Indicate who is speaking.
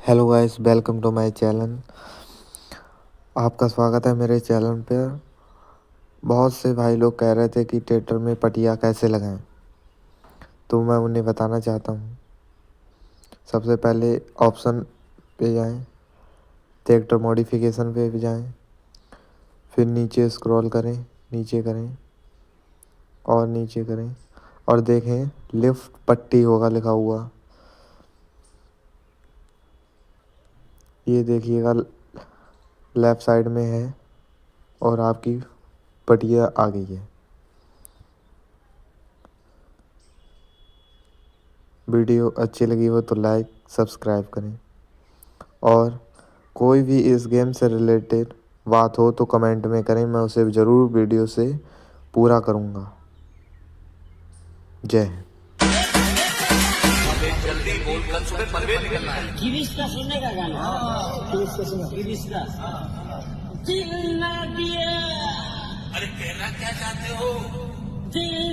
Speaker 1: Hello guys, welcome to my channel. आपका स्वागत है मेरे चैनल पर। बहुत से भाई लोग कह रहे थे कि ट्रैक्टर में पटिया कैसे लगाएं, तो मैं उन्हें बताना चाहता हूं। सबसे पहले ऑप्शन पे जाएं, ट्रैक्टर मॉडिफिकेशन पे भी जाएं, फिर नीचे स्क्रॉल करें, नीचे करें और नीचे करें और देखें लिफ्ट पट्टी होगा लिखा हुआ। ये देखिएगा लेफ़्ट साइड में है और आपकी पटिया आ गई है। वीडियो अच्छी लगी हो तो लाइक सब्सक्राइब करें और कोई भी इस गेम से रिलेटेड बात हो तो कमेंट में करें, मैं उसे ज़रूर वीडियो से पूरा करूँगा। जय हिंद।
Speaker 2: जल्दी बोल, कल सुबह परवेज निकलना है।
Speaker 3: गिरीश का सुनने का गाना। गिरीश का दिल ना दिया।
Speaker 2: अरे कहना क्या चाहते हो?
Speaker 3: दिल